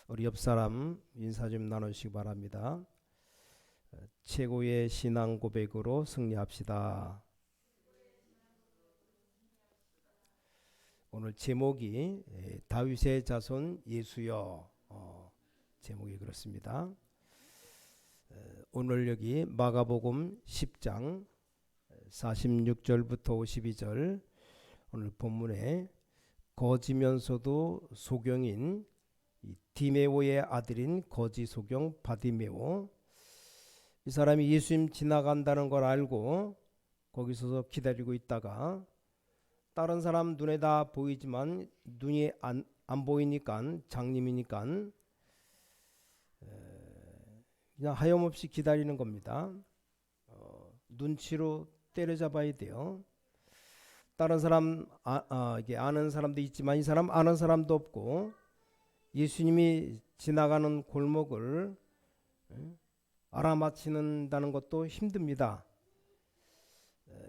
우리 옆 사람 인사 좀 나누시기 바랍니다. 최고의 신앙 고백으로 승리합시다. 오늘 제목이 다윗의 자손 예수여, 제목이 그렇습니다. 오늘 여기 마가복음 10장 46절부터 52절, 오늘 본문에 거지면서도 소경인 디메오의 아들인 거지 소경 바디메오, 이 사람이 예수님 지나간다는 걸 알고 거기 서서 기다리고 있다가 다른 사람 눈에 다 보이지만 눈이 안 보이니까, 장님이니까 그냥 하염없이 기다리는 겁니다. 눈치로 때려잡아야 돼요. 다른 사람 이게 아는 사람도 있지만 이 사람 아는 사람도 없고, 예수님이 지나가는 골목을 알아맞히는다는 것도 힘듭니다.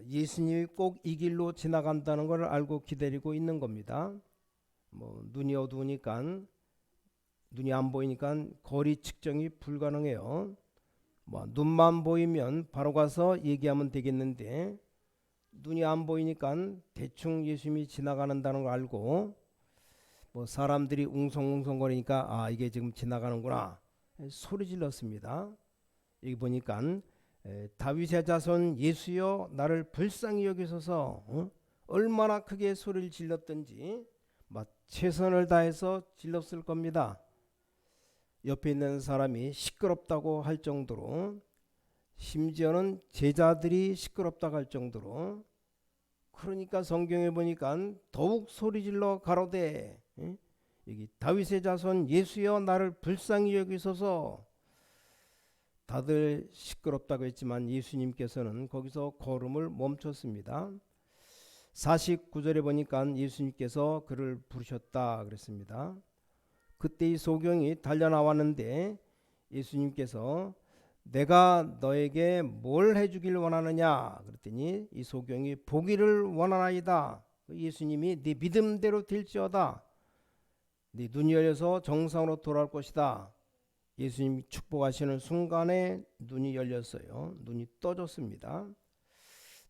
예수님이 꼭 이 길로 지나간다는 걸 알고 기다리고 있는 겁니다. 눈이 어두우니까, 눈이 안 보이니까 거리 측정이 불가능해요. 눈만 보이면 바로 가서 얘기하면 되겠는데, 눈이 안 보이니까 대충 예수님이 지나가는다는 걸 알고 사람들이 웅성웅성거리니까 이게 지금 지나가는구나 소리 질렀습니다. 여기 보니까 다윗의 자손 예수여 나를 불쌍히 여기소서, 얼마나 크게 소리를 질렀던지 최선을 다해서 질렀을 겁니다. 옆에 있는 사람이 시끄럽다고 할 정도로, 심지어는 제자들이 시끄럽다고 할 정도로, 그러니까 성경에 보니까 더욱 소리질러 가로되, 여기 다윗의 자손 예수여 나를 불쌍히 여기소서. 다들 시끄럽다고 했지만 예수님께서는 거기서 걸음을 멈췄습니다. 49절에 보니까 예수님께서 그를 부르셨다 그랬습니다. 그때 이 소경이 달려나왔는데 예수님께서 내가 너에게 뭘 해주길 원하느냐 그랬더니 이 소경이 보기를 원하나이다. 예수님이 네 믿음대로 될지어다. 네 눈이 열려서 정상으로 돌아올 것이다. 예수님이 축복하시는 순간에 눈이 열렸어요. 눈이 떠졌습니다.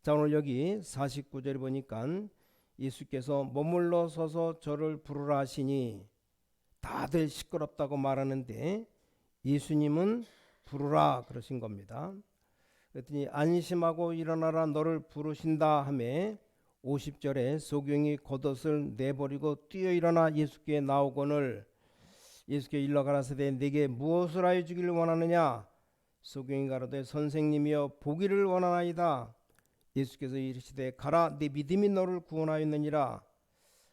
자, 오늘 여기 49절에 보니까 예수께서 머물러 서서 저를 부르라 하시니, 다들 시끄럽다고 말하는데 예수님은 부르라 그러신 겁니다. 그랬더니 안심하고 일어나라 너를 부르신다 하매 50절에 소경이 겉옷을 내버리고 뛰어 일어나 예수께 나오거늘 예수께 일러 가라사대 내게 무엇을 하여 주기를 원하느냐. 소경이 가로되 선생님이여 보기를 원하나이다. 예수께서 이르시되 가라 네 믿음이 너를 구원하였느니라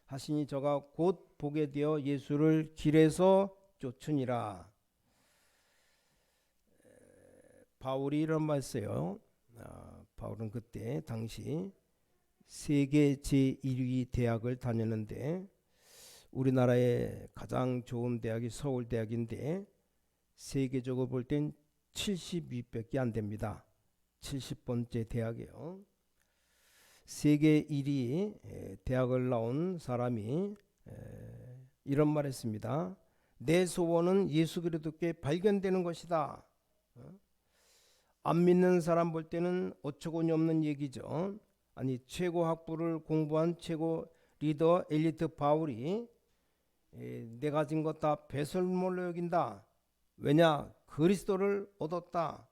하시니 저가 곧 보게 되어 예수를 길에서 쫓으니라. 바울이 이런 말 했어요. 바울은 그때 당시 세계 제1위 대학을 다녔는데, 우리나라의 가장 좋은 대학이 서울대학인데 세계적으로 볼 땐 70위밖에 안 됩니다. 70번째 대학이에요. 세계 1위 대학을 나온 사람이 이런 말 했습니다. 내 소원은 예수 그리스도께 발견되는 것이다. 안 믿는 사람 볼 때는 어처구니 없는 얘기죠. 아니, 최고 학부를 공부한 최고 리더 엘리트 바울이 내가 가진 것 다 배설물로 여긴다. 왜냐? 그리스도를 얻었다.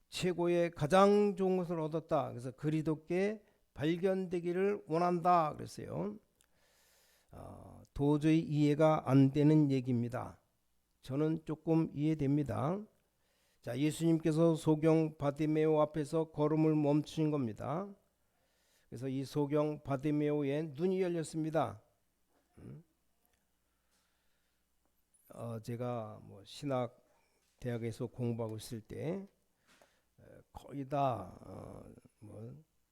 최고의 가장 좋은 것을 얻었다. 그래서 그리스도께 발견되기를 원한다 그랬어요. 도저히 이해가 안 되는 얘기입니다. 저는 조금 이해됩니다. 자, 예수님께서 소경 바디메오 앞에서 걸음을 멈추신 겁니다. 그래서 이 소경 바디메오의 눈이 열렸습니다. 제가 신학 대학에서 공부하고 있을 때 거의 다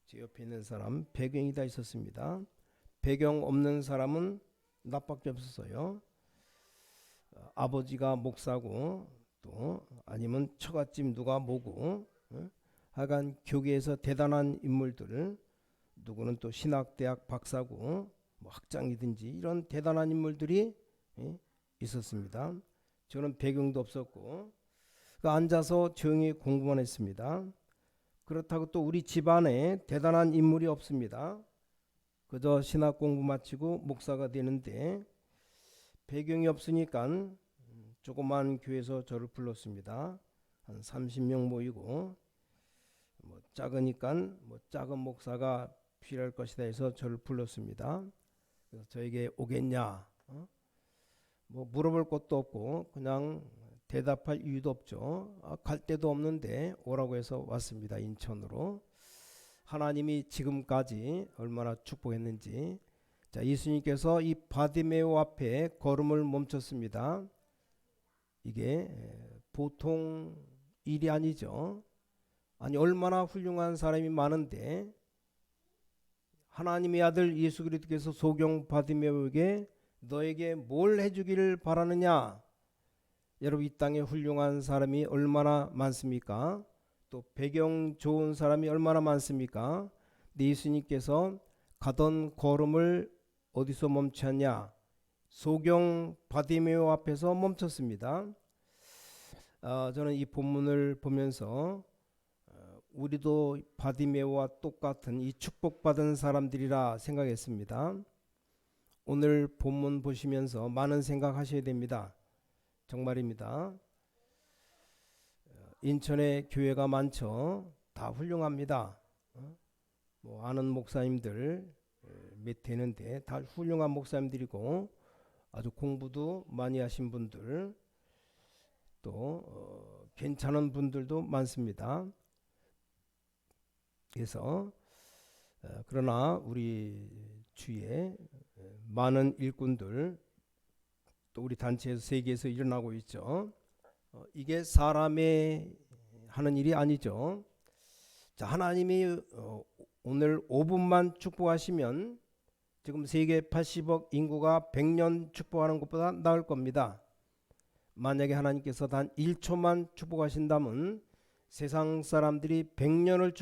제 옆에 있는 사람 배경이 다 있었습니다. 배경 없는 사람은 나밖에 없었어요. 아버지가 목사고 또 아니면 처갓집 누가 모고, 하여간 교계에서 대단한 인물들, 누구는 또 신학대학 박사고 학장이든지 이런 대단한 인물들이 있었습니다. 저는 배경도 없었고 앉아서 조용히 공부만 했습니다. 그렇다고 또 우리 집안에 대단한 인물이 없습니다. 그저 신학 공부 마치고 목사가 되는데 배경이 없으니까 조그만 교회에서 저를 불렀습니다. 한 30명 모이고 작으니까 작은 목사가 필요할 것이다 해서 저를 불렀습니다. 그래서 저에게 오겠냐? 물어볼 것도 없고 그냥 대답할 이유도 없죠. 갈 데도 없는데 오라고 해서 왔습니다. 인천으로. 하나님이 지금까지 얼마나 축복했는지. 자, 예수님께서 이 바디메오 앞에 걸음을 멈췄습니다. 이게 보통 일이 아니죠. 아니 얼마나 훌륭한 사람이 많은데 하나님의 아들 예수 그리스도께서 소경 바디메오에게 너에게 뭘 해주기를 바라느냐? 여러분 이 땅에 훌륭한 사람이 얼마나 많습니까? 또 배경 좋은 사람이 얼마나 많습니까? 근데 예수님께서 가던 걸음을 어디서 멈췄냐? 소경 바디메오 앞에서 멈췄습니다. 저는 이 본문을 보면서 우리도 바디메오와 똑같은 이 축복받은 사람들이라 생각했습니다. 오늘 본문 보시면서 많은 생각하셔야 됩니다. 정말입니다. 인천에 교회가 많죠. 다 훌륭합니다. 아는 목사님들 몇 되는데 다 훌륭한 목사님들이고 아주 공부도 많이 하신 분들 또 괜찮은 분들도 많습니다. 그래서 그러나 우리 주위에 많은 일꾼들 또 우리 단체에서 세계에서 일어나고 있죠. 이게 사람의 하는 일이 아니죠. 자, 하나님이 오늘 5분만 축복하시면 지금 세계 80억 인구가 100년 축복하는 것보다 나을 겁니다. 만약에 하나님께서 단 1초만 축복하신다면 세상 사람들이 100년을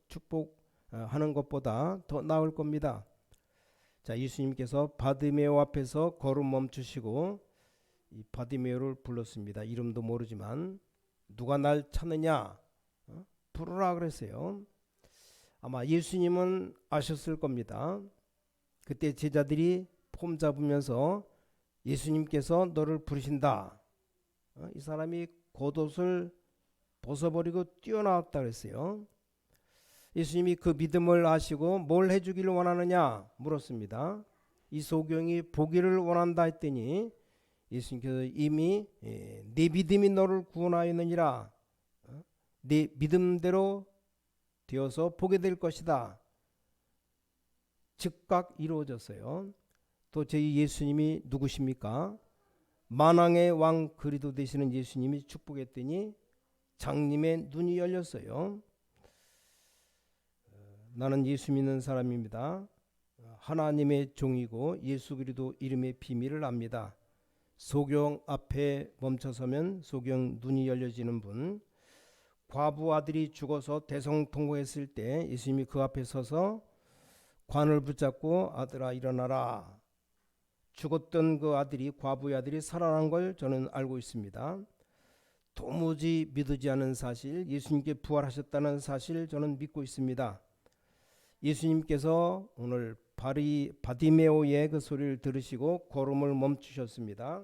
축복하는 것보다 더 나을 겁니다. 자, 예수님께서 바디메오 앞에서 걸음 멈추시고 이 바디메오를 불렀습니다. 이름도 모르지만 누가 날 찾느냐? 부르라 그랬어요. 아마 예수님은 아셨을 겁니다. 그때 제자들이 폼 잡으면서 예수님께서 너를 부르신다. 이 사람이 겉옷을 벗어버리고 뛰어나왔다 그랬어요. 예수님이 그 믿음을 아시고 뭘 해주기를 원하느냐 물었습니다. 이 소경이 보기를 원한다 했더니 예수님께서 이미 네 믿음이 너를 구원하였느니라. 네 믿음대로 되어서 보게 될 것이다. 즉각 이루어졌어요. 또 저희 예수님이 누구십니까? 만왕의 왕 그리스도 되시는 예수님이 축복했더니 장님의 눈이 열렸어요. 나는 예수 믿는 사람입니다. 하나님의 종이고 예수 그리스도 이름의 비밀을 압니다. 소경 앞에 멈춰서면 소경 눈이 열려지는 분, 과부 아들이 죽어서 대성통곡했을 때 예수님이 그 앞에 서서 관을 붙잡고 아들아 일어나라. 죽었던 그 아들이 과부의 아들이 살아난 걸 저는 알고 있습니다. 도무지 믿어지지 않은 사실, 예수님께 부활하셨다는 사실 저는 믿고 있습니다. 예수님께서 오늘 바디메오의 그 소리를 들으시고 걸음을 멈추셨습니다.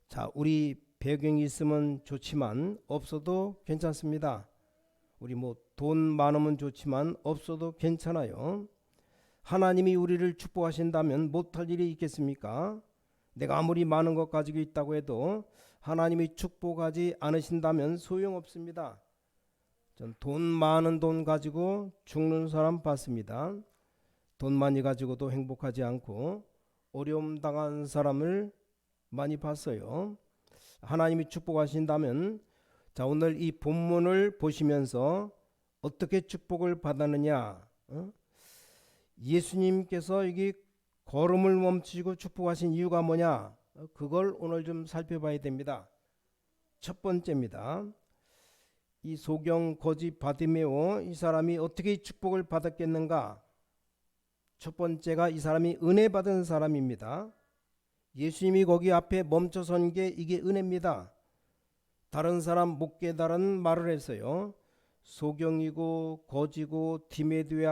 자, 우리 배경이 있으면 좋지만 없어도 괜찮습니다. 우리 돈 많으면 좋지만 없어도 괜찮아요. 하나님이 우리를 축복하신다면 못할 일이 있겠습니까? 내가 아무리 많은 것 가지고 있다고 해도 하나님이 축복하지 않으신다면 소용없습니다. 전 돈 많은 돈 가지고 죽는 사람 봤습니다. 돈 많이 가지고도 행복하지 않고 어려움 당한 사람을 많이 봤어요. 하나님이 축복하신다면 자, 오늘 이 본문을 보시면서 어떻게 축복을 받았느냐? 예수님께서 이게 걸음을 멈추시고 축복하신 이유가 뭐냐? 그걸 오늘 좀 살펴봐야 됩니다. 첫 번째입니다. 이 소경 거지 바디메오 이 사람이 어떻게 축복을 받았겠는가? 첫 번째가 이 사람이 은혜 받은 사람입니다. 예수님이 거기 앞에 멈춰 선 게 이게 은혜입니다. 다른 사람 못 깨달은 말을 했어요. 소경이고 거지고 디메오의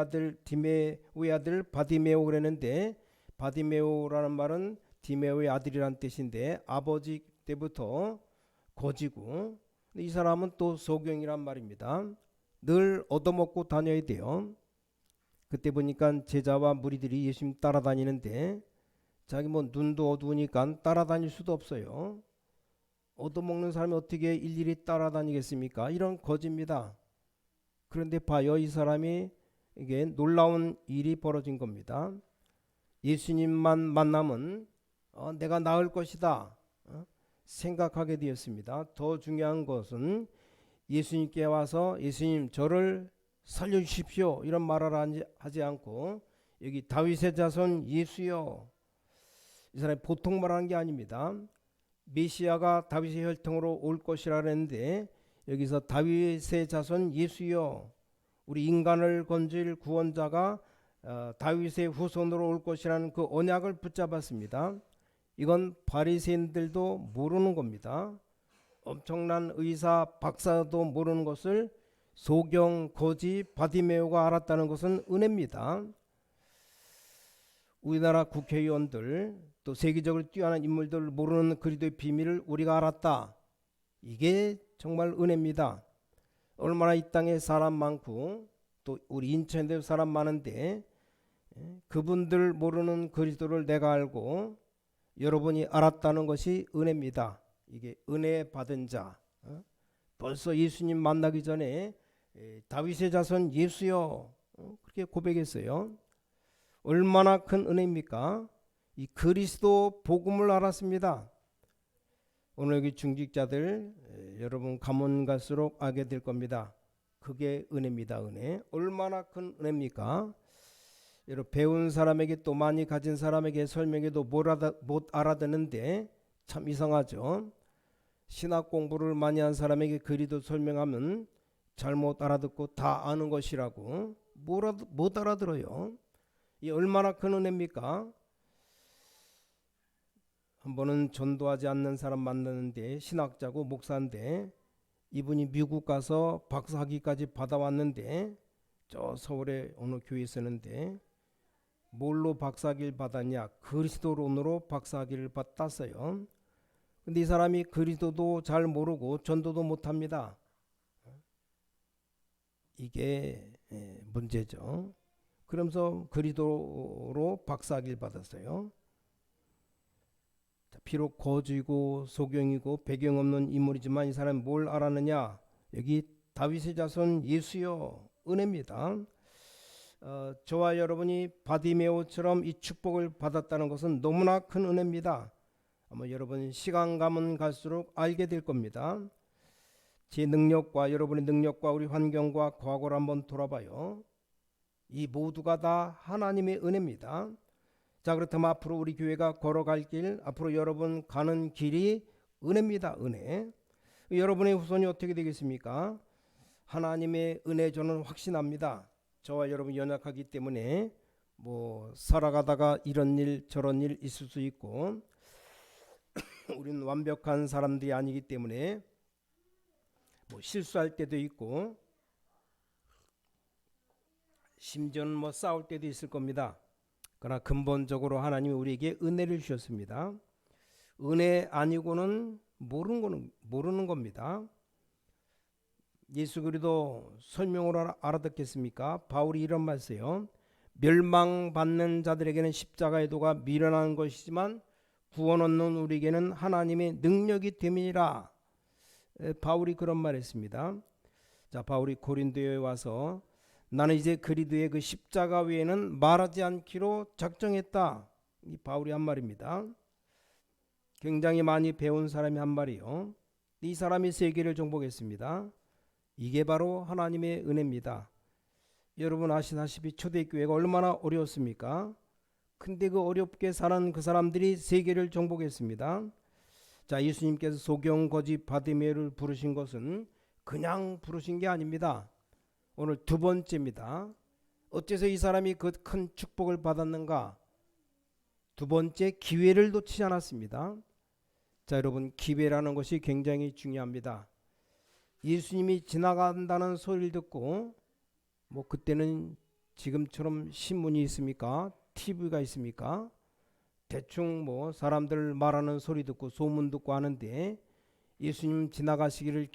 아들 바디메오 그랬는데, 바디메오라는 말은 디메오의 아들이란 뜻인데 아버지 때부터 거지고, 이 사람은 또 소경이란 말입니다. 늘 얻어먹고 다녀야 돼요. 그때 보니까 제자와 무리들이 예수님 따라다니는데 자기 뭐 눈도 어두우니까 따라다닐 수도 없어요. 얻어먹는 사람이 어떻게 일일이 따라다니겠습니까? 이런 거지입니다. 그런데 봐요, 이 사람이 이게 놀라운 일이 벌어진 겁니다. 예수님만 만나면 내가 나을 것이다 생각하게 되었습니다. 더 중요한 것은 예수님께 와서 예수님 저를 살려주십시오 이런 말을 하지 않고 여기 다윗의 자손 예수여, 이 사람이 보통 말하는 게 아닙니다. 메시아가 다윗의 혈통으로 올 것이라 했는데 여기서 다윗의 자손 예수여, 우리 인간을 건질 구원자가 다윗의 후손으로 올 것이라는 그 언약을 붙잡았습니다. 이건 바리새인들도 모르는 겁니다. 엄청난 의사 박사도 모르는 것을 소경 거지 바디메오가 알았다는 것은 은혜입니다. 우리나라 국회의원들 또 세계적으로 뛰어난 인물들 모르는 그리스도의 비밀을 우리가 알았다. 이게 정말 은혜입니다. 얼마나 이 땅에 사람 많고 또 우리 인천에도 사람 많은데 그분들 모르는 그리스도를 내가 알고 여러분이 알았다는 것이 은혜입니다. 이게 은혜 받은 자. 벌써 예수님 만나기 전에 다윗의 자손 예수여 그렇게 고백했어요. 얼마나 큰 은혜입니까? 이 그리스도 복음을 알았습니다. 오늘 여기 중직자들 여러분 가면 갈수록 알게 될 겁니다. 그게 은혜입니다. 은혜. 얼마나 큰 은혜입니까? 여러분 배운 사람에게 또 많이 가진 사람에게 설명해도 못 알아듣는데 참 이상하죠. 신학 공부를 많이 한 사람에게 그리도 설명하면 잘못 알아듣고 다 아는 것이라고 못 알아들어요. 이 얼마나 큰 은혜입니까? 한 번은 전도하지 않는 사람 만났는데 신학자고 목사인데 이분이 미국 가서 박사학위까지 받아왔는데 저 서울에 어느 교회에 있었는데 뭘로 박사학위를 받았냐? 그리스도론으로 박사학위를 땄어요. 근데 이 사람이 그리스도도 잘 모르고 전도도 못합니다. 이게 문제죠. 그러면서 그리스도로 박사학위를 받았어요. 비록 거지고 소경이고 배경 없는 인물이지만 이 사람은 뭘 알았느냐? 여기 다윗의 자손 예수여 은혜입니다. 저와 여러분이 바디메오처럼 이 축복을 받았다는 것은 너무나 큰 은혜입니다. 아마 여러분 시간 가면 갈수록 알게 될 겁니다. 제 능력과 여러분의 능력과 우리 환경과 과거를 한번 돌아봐요. 이 모두가 다 하나님의 은혜입니다. 자, 그렇다면 앞으로 우리 교회가 걸어갈 길, 앞으로 여러분 가는 길이 은혜입니다. 은혜. 여러분의 후손이 어떻게 되겠습니까? 하나님의 은혜 저는 확신합니다. 저와 여러분 연약하기 때문에 뭐 살아가다가 이런 일 저런 일 있을 수 있고 우리는 완벽한 사람들이 아니기 때문에 뭐 실수할 때도 있고 심지어는 뭐 싸울 때도 있을 겁니다. 그러나 근본적으로 하나님이 우리에게 은혜를 주셨습니다. 은혜 아니고는 모르는 겁니다. 예수 그리스도 설명으로 알아듣겠습니까? 바울이 이런 말 써요. 멸망받는 자들에게는 십자가의 도가 미련한 것이지만 구원 얻는 우리에게는 하나님의 능력이 됨이라. 바울이 그런 말 했습니다. 자, 바울이 고린도에 와서 나는 이제 그리스도의 그 십자가 외에는 말하지 않기로 작정했다. 이 바울이 한 말입니다. 굉장히 많이 배운 사람이 한 말이요. 이 사람이 세계를 정복했습니다. 이게 바로 하나님의 은혜입니다. 여러분 아시다시피 초대교회가 얼마나 어려웠습니까? 근데 그 어렵게 사는 그 사람들이 세계를 정복했습니다. 자, 예수님께서 소경 거지 바디메오를 부르신 것은 그냥 부르신 게 아닙니다. 오늘 두 번째입니다. 어째서 이 사람이 그 큰 축복을 받았는가? 두 번째, 기회를 놓치지 않았습니다. 자, 여러분, 기회라는 것이 굉장히 중요합니다. 예수님이 지나간다는 소리를 듣고 그때는 지금처럼 신문이 있습니까? TV가 있습니까? 대충 사람들 말하는 소리 듣고 소문 듣고 하는데, 예수님 지나가시기를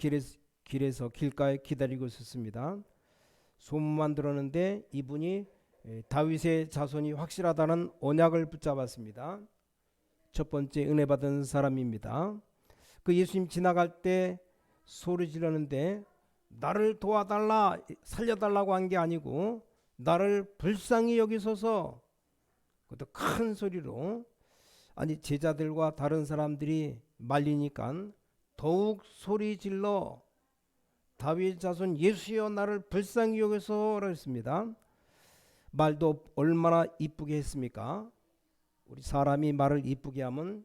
길에서 길가에 기다리고 있었습니다. 소문만 들었는데 이분이 다윗의 자손이 확실하다는 언약을 붙잡았습니다. 첫 번째 은혜 받은 사람입니다. 그 예수님 지나갈 때 소리 지르는데 나를 도와달라, 살려달라고 한 게 아니고 나를 불쌍히 여기소서, 그것도 큰 소리로. 아니, 제자들과 다른 사람들이 말리니까 더욱 소리 질러 다윗 자손 예수여 나를 불쌍히 여기소서 했습니다. 말도 얼마나 이쁘게 했습니까? 우리 사람이 말을 이쁘게 하면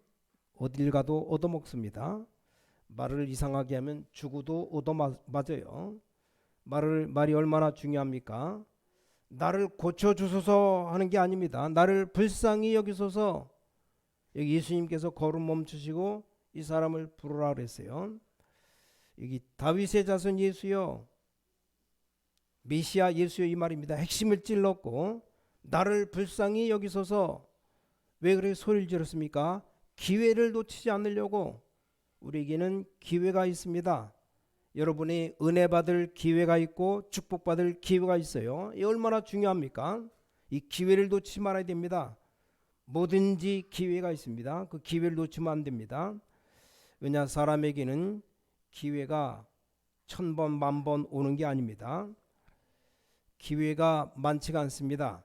어딜 가도 얻어먹습니다. 말을 이상하게 하면 죽어도 얻어맞아요. 말이 얼마나 중요합니까? 나를 고쳐주소서 하는 게 아닙니다. 나를 불쌍히 여기소서. 여기 예수님께서 걸음 멈추시고 이 사람을 부르라 그랬어요. 여기 다윗의 자손 예수여, 메시아 예수여, 이 말입니다. 핵심을 찔렀고 나를 불쌍히 여기소서. 왜 그렇게 소리를 질렀습니까? 기회를 놓치지 않으려고. 우리에게는 기회가 있습니다. 여러분이 은혜 받을 기회가 있고 축복받을 기회가 있어요. 이 얼마나 중요합니까? 이 기회를 놓치지 말아야 됩니다. 뭐든지 기회가 있습니다. 그 기회를 놓치면 안 됩니다. 왜냐, 사람에게는 기회가 1000번 만번 오는 게 아닙니다. 기회가 많지가 않습니다.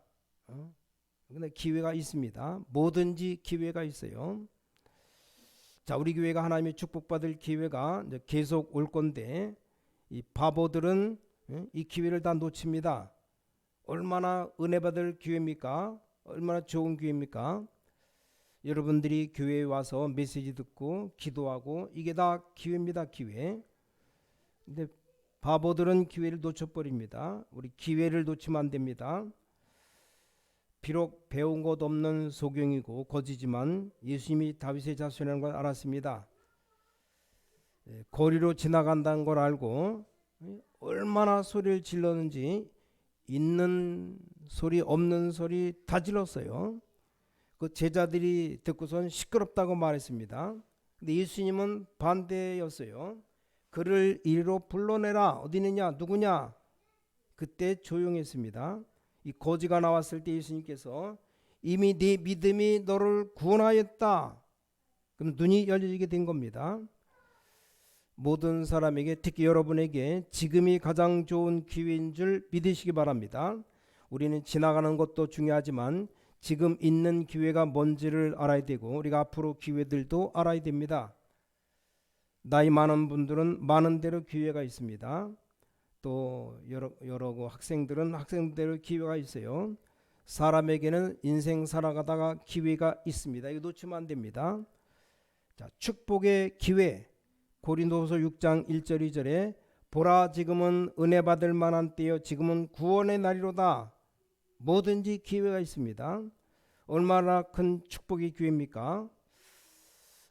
근데 기회가 있습니다. 뭐든지 기회가 있어요. 자, 우리 교회가 하나님의 축복받을 기회가 이제 계속 올 건데, 이 바보들은 이 기회를 다 놓칩니다. 얼마나 은혜 받을 기회입니까? 얼마나 좋은 기회입니까? 여러분들이 교회에 와서 메시지 듣고 기도하고, 이게 다 기회입니다. 기회. 근데 바보들은 기회를 놓쳐버립니다. 우리 기회를 놓치면 안 됩니다. 비록 배운 것 없는 소경이고 거지지만 예수님이 다윗의 자손이라는 걸 알았습니다. 거리로 지나간다는 걸 알고 얼마나 소리를 질렀는지 있는 소리 없는 소리 다 질렀어요. 그 제자들이 듣고선 시끄럽다고 말했습니다. 근데 예수님은 반대였어요. 그를 이리로 불러내라. 어디 있느냐, 누구냐. 그때 조용했습니다. 이 거지가 나왔을 때 예수님께서 이미 네 믿음이 너를 구원하였다. 그럼 눈이 열리게 된 겁니다. 모든 사람에게, 특히 여러분에게 지금이 가장 좋은 기회인 줄 믿으시기 바랍니다. 우리는 지나가는 것도 중요하지만 지금 있는 기회가 뭔지를 알아야 되고, 우리가 앞으로 기회들도 알아야 됩니다. 나이 많은 분들은 많은 대로 기회가 있습니다. 또 여러 학생들은 학생대로 기회가 있어요. 사람에게는 인생 살아가다가 기회가 있습니다. 이거 놓치면 안 됩니다. 자, 축복의 기회. 고린도후서 6장 1절 2절에 보라 지금은 은혜 받을 만한 때요 지금은 구원의 날이로다. 뭐든지 기회가 있습니다. 얼마나 큰 축복의 기회입니까?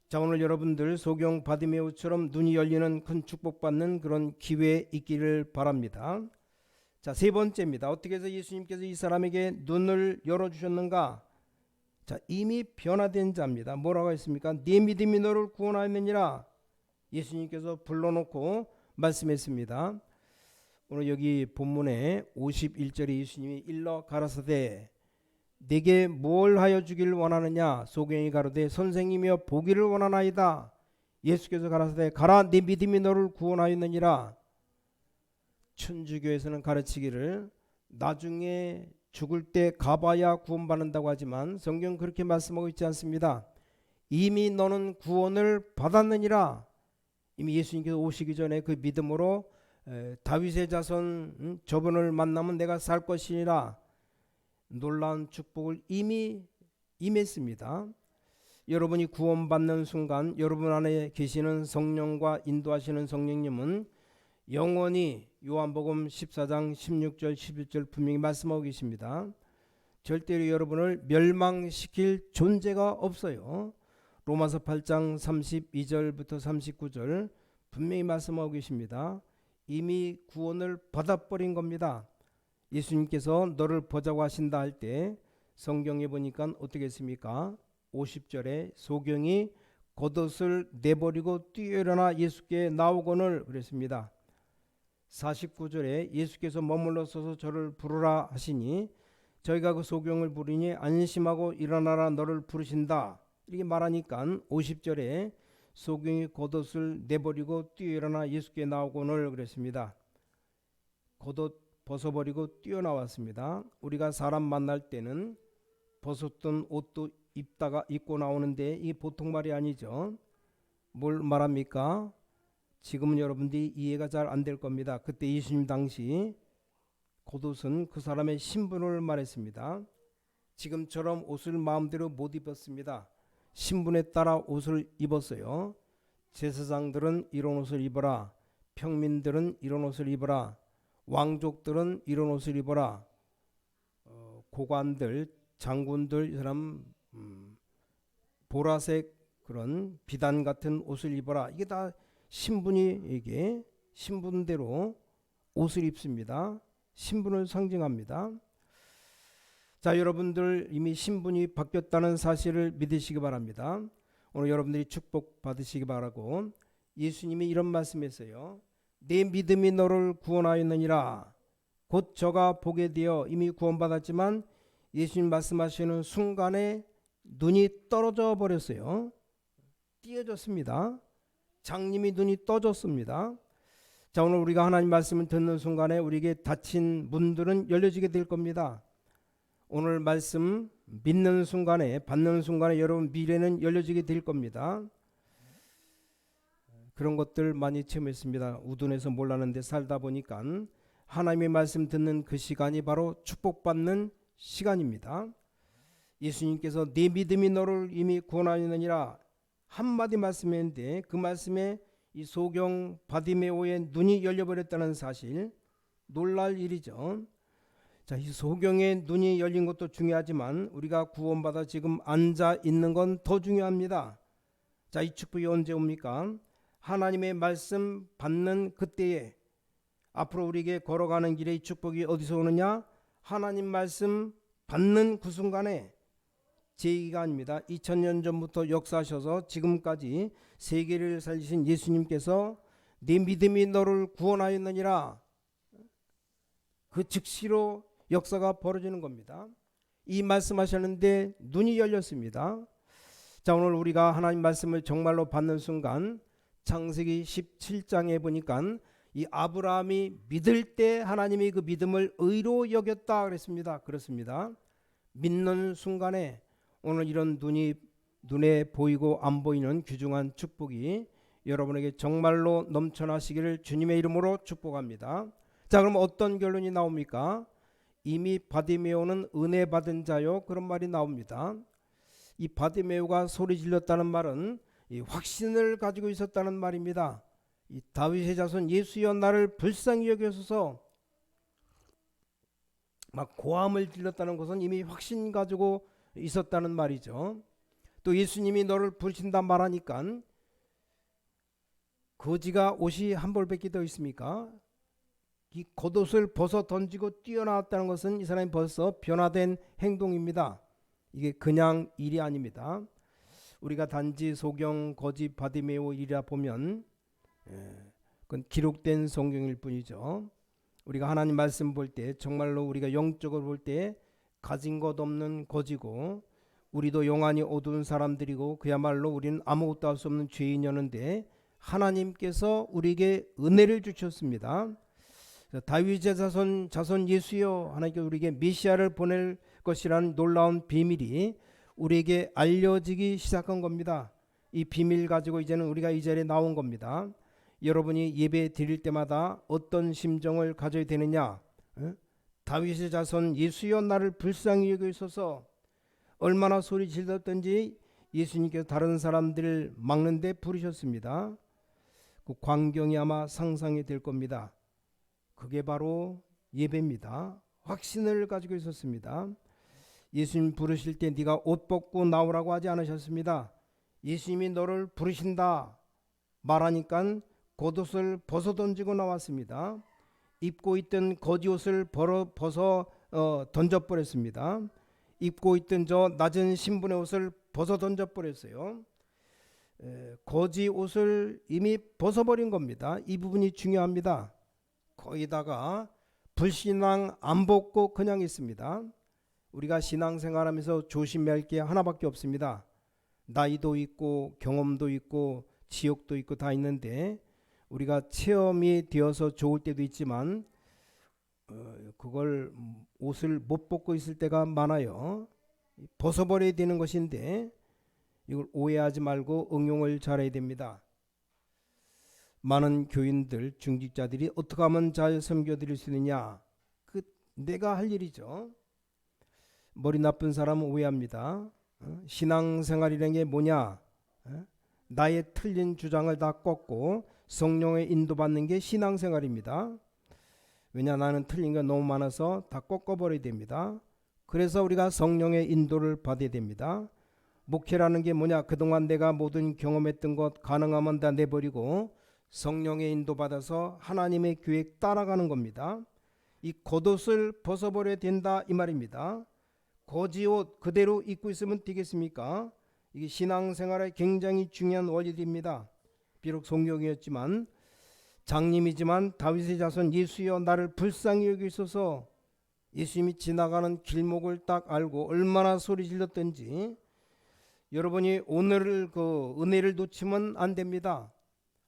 자, 오늘 여러분들 소경 바디메오처럼 눈이 열리는 큰 축복받는 그런 기회 있기를 바랍니다. 자, 세 번째입니다. 어떻게 해서 예수님께서 이 사람에게 눈을 열어주셨는가? 자, 이미 변화된 자입니다. 뭐라고 했습니까? 네 믿음이 너를 구원하였느니라. 예수님께서 불러놓고 말씀했습니다. 오늘 여기 본문에 51절에 예수님이 일러 가라사대 내게 뭘 하여 주기를 원하느냐? 소경이 가로되 선생님이여 보기를 원하나이다. 예수께서 가라사대 가라 네 믿음이 너를 구원하였느니라. 천주교에서는 가르치기를 나중에 죽을 때 가봐야 구원받는다고 하지만 성경 그렇게 말씀하고 있지 않습니다. 이미 너는 구원을 받았느니라. 이미 예수님께서 오시기 전에 그 믿음으로 다윗의 자손 저분을 만나면 내가 살 것이니라. 놀라운 축복을 이미 임했습니다. 여러분이 구원받는 순간 여러분 안에 계시는 성령과 인도하시는 성령님은 영원히 요한복음 14장 16절 11절 분명히 말씀하고 계십니다. 절대로 여러분을 멸망시킬 존재가 없어요. 로마서 8장 32절부터 39절 분명히 말씀하고 계십니다. 이미 구원을 받아버린 겁니다. 예수님께서 너를 보자고 하신다 할 때 성경에 보니까 어떻게 했습니까? 50절에 소경이 겉옷을 내버리고 뛰어일어나 예수께 나오거늘 그랬습니다. 49절에 예수께서 머물러 서서 저를 부르라 하시니 저희가 그 소경을 부르니 안심하고 일어나라 너를 부르신다 이렇게 말하니까 50절에 소경이 겉옷을 내버리고 뛰어일어나 예수께 나오거늘 그랬습니다. 겉옷 벗어버리고 뛰어나왔습니다. 우리가 사람 만날 때는 벗었던 옷도 입고 나오는데 이게 보통 말이 아니죠. 뭘 말합니까? 지금은 여러분들이 이해가 잘 안 될 겁니다. 그때 예수님 당시 겉옷은 그 사람의 신분을 말했습니다. 지금처럼 옷을 마음대로 못 입었습니다. 신분에 따라 옷을 입었어요. 제사장들은 이런 옷을 입어라. 평민들은 이런 옷을 입어라. 왕족들은 이런 옷을 입어라. 고관들, 장군들 이 사람 보라색 그런 비단 같은 옷을 입어라. 이게 다 신분이 이게 신분대로 옷을 입습니다. 신분을 상징합니다. 자, 여러분들 이미 신분이 바뀌었다는 사실을 믿으시기 바랍니다. 오늘 여러분들이 축복 받으시기 바라고 예수님이 이런 말씀했어요. 내 믿음이 너를 구원하였느니라. 곧 저가 보게 되어 이미 구원받았지만 예수님 말씀하시는 순간에 눈이 떨어져 버렸어요. 띄어졌습니다. 장님이 눈이 떠졌습니다. 자, 오늘 우리가 하나님 말씀을 듣는 순간에 우리에게 닫힌 문들은 열려지게 될 겁니다. 오늘 말씀 믿는 순간에 받는 순간에 여러분 미래는 열려지게 될 겁니다. 그런 것들 많이 체험했습니다. 우둔해서 몰랐는데 살다 보니까 하나님의 말씀 듣는 그 시간이 바로 축복받는 시간입니다. 예수님께서 네 믿음이 너를 이미 구원하였느니라 한마디 말씀했는데 그 말씀에 이 소경 바디메오의 눈이 열려버렸다는 사실 놀랄 일이죠. 자, 이 소경의 눈이 열린 것도 중요하지만 우리가 구원받아 지금 앉아 있는 건 더 중요합니다. 자, 이 축복이 언제 옵니까? 하나님의 말씀 받는 그때에 앞으로 우리에게 걸어가는 길에 이 축복이 어디서 오느냐? 하나님 말씀 받는 그 순간에 제 얘기가 아닙니다. 2000년 전부터 역사하셔서 지금까지 세계를 살리신 예수님께서 네 믿음이 너를 구원하였느니라 그 즉시로 역사가 벌어지는 겁니다. 이 말씀하셨는데 눈이 열렸습니다. 자, 오늘 우리가 하나님 말씀을 정말로 받는 순간 창세기 17장에 보니까 이 아브라함이 믿을 때 하나님이 그 믿음을 의로 여겼다 그랬습니다. 그렇습니다. 믿는 순간에 오늘 이런 눈에 보이고 안 보이는 귀중한 축복이 여러분에게 정말로 넘쳐나시기를 주님의 이름으로 축복합니다. 자, 그럼 어떤 결론이 나옵니까? 이미 바디메오는 은혜 받은 자요 그런 말이 나옵니다. 이 바디메오가 소리 질렀다는 말은 이 확신을 가지고 있었다는 말입니다. 이 다윗의 자손 예수여 나를 불쌍히 여기소서 막 고함을 질렀다는 것은 이미 확신 가지고 있었다는 말이죠. 또 예수님이 너를 부르신다 말하니까 거지가 옷이 한 벌밖에 더 있습니까? 이 겉옷을 벗어 던지고 뛰어나왔다는 것은 이 사람이 벌써 변화된 행동입니다. 이게 그냥 일이 아닙니다. 우리가 단지 소경 거지 바디메오 일이라 보면 그건 기록된 성경일 뿐이죠. 우리가 하나님 말씀 볼 때 정말로 우리가 영적으로 볼 때 가진 것 없는 거지고 우리도 영안이 어두운 사람들이고 그야말로 우리는 아무것도 할 수 없는 죄인이었는데 하나님께서 우리에게 은혜를 주셨습니다. 다윗의 자손 예수여 하나님께서 우리에게 메시아를 보낼 것이라는 놀라운 비밀이 우리에게 알려지기 시작한 겁니다. 이 비밀 가지고 이제는 우리가 이 자리에 나온 겁니다. 여러분이 예배 드릴 때마다 어떤 심정을 가져야 되느냐? 다윗의 자손 예수여 나를 불쌍히 여기소서. 얼마나 소리 질렀던지 예수님께서 다른 사람들을 막는데 부르셨습니다. 그 광경이 아마 상상이 될 겁니다. 그게 바로 예배입니다. 확신을 가지고 있었습니다. 예수님 부르실 때 네가 옷 벗고 나오라고 하지 않으셨습니다. 예수님이 너를 부르신다 말하니까 겉옷을 벗어 던지고 나왔습니다. 입고 있던 거지옷을 벗어 던져버렸습니다. 입고 있던 저 낮은 신분의 옷을 벗어 던져버렸어요. 거지옷을 이미 벗어버린 겁니다. 이 부분이 중요합니다. 거기다가 불신앙 안 벗고 그냥 있습니다. 우리가 신앙생활하면서 조심해야 할 게 하나밖에 없습니다. 나이도 있고 경험도 있고 지역도 있고 다 있는데 우리가 체험이 되어서 좋을 때도 있지만 그걸 옷을 못 벗고 있을 때가 많아요. 벗어버려야 되는 것인데 이걸 오해하지 말고 응용을 잘해야 됩니다. 많은 교인들, 중직자들이 어떻게 하면 잘 섬겨드릴 수 있느냐? 그 내가 할 일이죠. 머리 나쁜 사람은 오해합니다. 신앙생활이라는 게 뭐냐? 나의 틀린 주장을 다 꺾고 성령의 인도받는 게 신앙생활입니다. 왜냐, 나는 틀린 게 너무 많아서 다 꺾어버려야 됩니다. 그래서 우리가 성령의 인도를 받아야 됩니다. 목회라는 게 뭐냐? 그동안 내가 모든 경험했던 것 가능하면 다 내버리고 성령의 인도받아서 하나님의 계획 따라가는 겁니다. 이 겉옷을 벗어버려야 된다 이 말입니다. 거지옷 그대로 입고 있으면 되겠습니까? 이게 신앙생활에 굉장히 중요한 원리입니다. 비록 성령이었지만 장님이지만 다윗의 자손 예수여 나를 불쌍히 여기소서. 예수님이 지나가는 길목을 딱 알고 얼마나 소리 질렀던지. 여러분이 오늘 그 은혜를 놓치면 안 됩니다.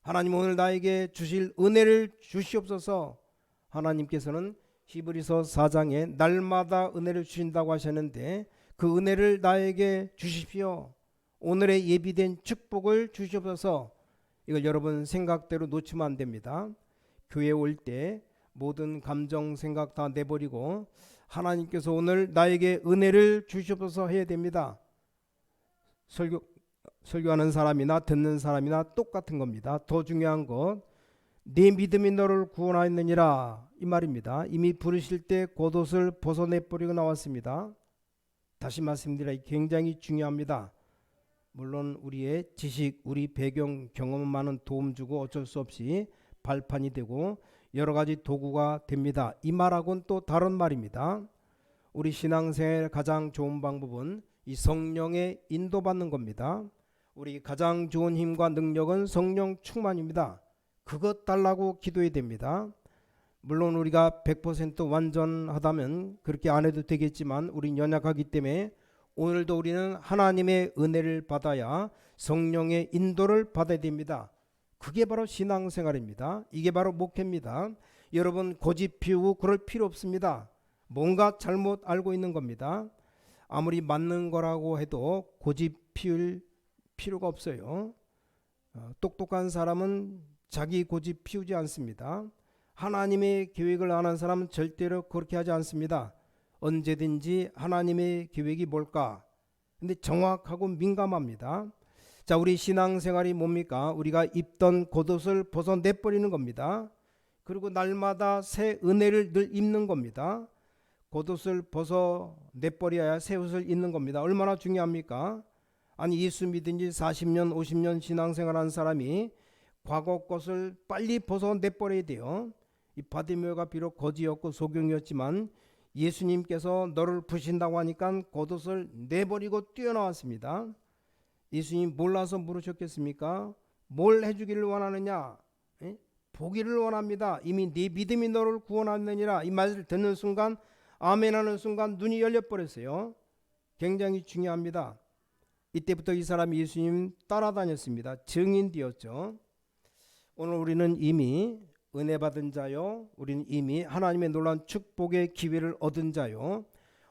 하나님 오늘 나에게 주실 은혜를 주시옵소서. 하나님께서는 히브리서 4장에 날마다 은혜를 주신다고 하셨는데 그 은혜를 나에게 주십시오. 오늘의 예비된 축복을 주시옵소서. 이걸 여러분 생각대로 놓치면 안 됩니다. 교회 올 때 모든 감정 생각 다 내버리고 하나님께서 오늘 나에게 은혜를 주시옵소서 해야 됩니다. 설교하는 사람이나 듣는 사람이나 똑같은 겁니다. 더 중요한 것, 네 믿음이 너를 구원하였느니라 이 말입니다. 이미 부르실 때 겉옷을 벗어내버리고 나왔습니다. 다시 말씀드리라, 굉장히 중요합니다. 물론 우리의 지식, 우리 배경, 경험만은 도움 주고 어쩔 수 없이 발판이 되고 여러 가지 도구가 됩니다. 이 말하고는 또 다른 말입니다. 우리 신앙생활의 가장 좋은 방법은 이 성령의 인도받는 겁니다. 우리 가장 좋은 힘과 능력은 성령 충만입니다. 그것 달라고 기도해야 됩니다. 물론 우리가 100% 완전하다면 그렇게 안 해도 되겠지만 우린 연약하기 때문에 오늘도 우리는 하나님의 은혜를 받아야 성령의 인도를 받아야 됩니다. 그게 바로 신앙생활입니다. 이게 바로 목회입니다. 여러분 고집 피우고 그럴 필요 없습니다. 뭔가 잘못 알고 있는 겁니다. 아무리 맞는 거라고 해도 고집 피울 필요가 없어요. 똑똑한 사람은 자기 고집 피우지 않습니다. 하나님의 계획을 아는 사람은 절대로 그렇게 하지 않습니다. 언제든지 하나님의 계획이 뭘까? 근데 정확하고 민감합니다. 자, 우리 신앙생활이 뭡니까? 우리가 입던 겉옷을 벗어내버리는 겁니다. 그리고 날마다 새 은혜를 늘 입는 겁니다. 겉옷을 벗어내버려야 새 옷을 입는 겁니다. 얼마나 중요합니까? 아니 예수 믿은 지 40년 50년 신앙생활한 사람이 과거 것을 빨리 벗어내버려야 돼요. 이 바디메오가 비록 거지였고 소경이었지만 예수님께서 너를 부신다고 하니까 겉옷을 내버리고 뛰어나왔습니다. 예수님 몰라서 물으셨겠습니까? 뭘 해주기를 원하느냐? 보기를 원합니다. 이미 네 믿음이 너를 구원하느니라. 이 말을 듣는 순간 아멘하는 순간 눈이 열려버렸어요. 굉장히 중요합니다. 이때부터 이 사람이 예수님 따라다녔습니다. 증인되었죠. 오늘 우리는 이미 은혜 받은 자요, 우리는 이미 하나님의 놀라운 축복의 기회를 얻은 자요.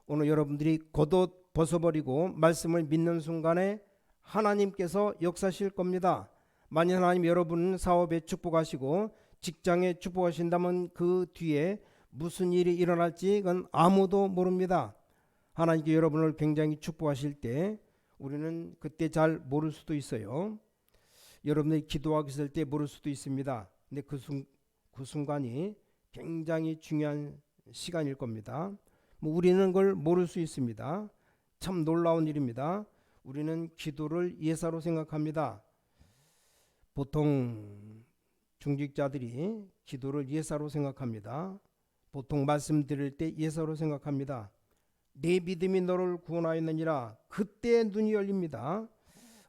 오늘 여러분들이 겉옷 벗어버리고 말씀을 믿는 순간에 하나님께서 역사하실 겁니다. 만약 하나님 여러분 사업에 축복하시고 직장에 축복하신다면 그 뒤에 무슨 일이 일어날지 그건 아무도 모릅니다. 하나님께 여러분을 굉장히 축복하실 때 우리는 그때 잘 모를 수도 있어요. 여러분들이 기도하고 있을 때 모를 수도 있습니다. 근데 그 순간이 굉장히 중요한 시간일 겁니다. 우리는 그걸 모를 수 있습니다. 참 놀라운 일입니다. 우리는 기도를 예사로 생각합니다. 보통 중직자들이 기도를 예사로 생각합니다. 보통 말씀 드릴 때 예사로 생각합니다. 내 믿음이 너를 구원하였느니라. 그때 눈이 열립니다.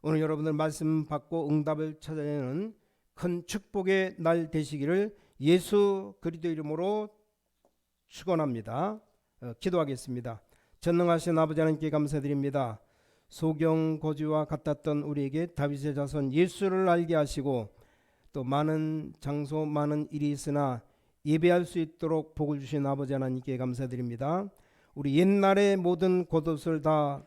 오늘 여러분들 말씀 받고 응답을 찾아내는 큰 축복의 날 되시기를 예수 그리스도 이름으로 축원합니다. 기도하겠습니다. 전능하신 아버지 하나님께 감사드립니다. 소경 고지와 같았던 우리에게 다윗의 자손 예수를 알게 하시고 또 많은 장소 많은 일이 있으나 예배할 수 있도록 복을 주신 아버지 하나님께 감사드립니다. 우리 옛날의 모든 겉옷을 다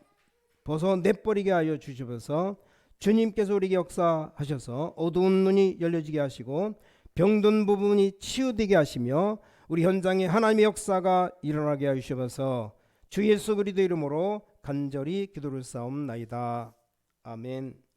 벗어내버리게 하여 주시옵소서. 주님께서 우리에게 역사하셔서 어두운 눈이 열려지게 하시고 병든 부분이 치유되게 하시며 우리 현장에 하나님의 역사가 일어나게 하여 주시옵소서. 주 예수 그리스도 이름으로 간절히 기도를 쌓옵나이다. 아멘.